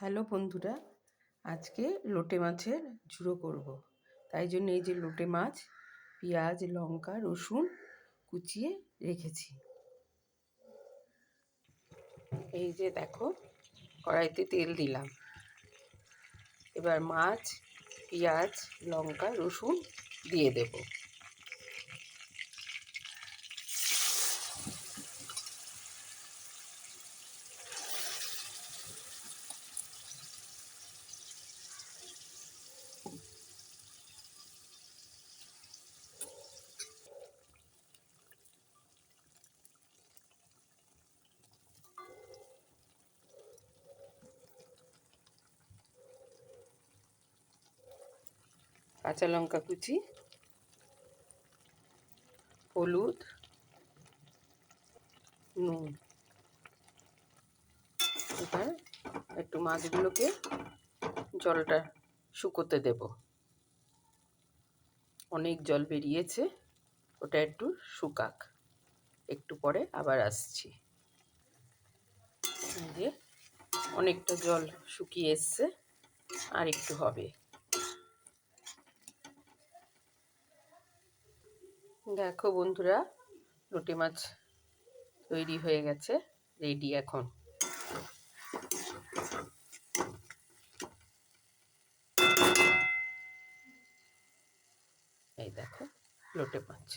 Hello বন্ধুরা, আজকে লোটে মাছের ঝুড়ো করব। তাই জন্য এই যে লোটে মাছ, পেঁয়াজ, লঙ্কা, রসুন কুচিয়ে রেখেছি। এই যে দেখো, কড়াইতে তেল দিলাম। এবার মাছ, পেঁয়াজ, লঙ্কা, রসুন দিয়ে দেব। কাঁচা লঙ্কা কুচি, হলুদ, নুন। এবার একটু মাছগুলোকে জলটা শুকোতে দেব। অনেক জল বেরিয়েছে, ওটা একটু শুকাক, একটু পরে আবার আসছি। এই যে অনেকটা জল শুকিয়ে এসছে, আর একটু হবে। দেখো বন্ধুরা, লোটে মাছ তৈরি হয়ে গেছে, রেডি এখন। এই দেখো লোটে মাছ।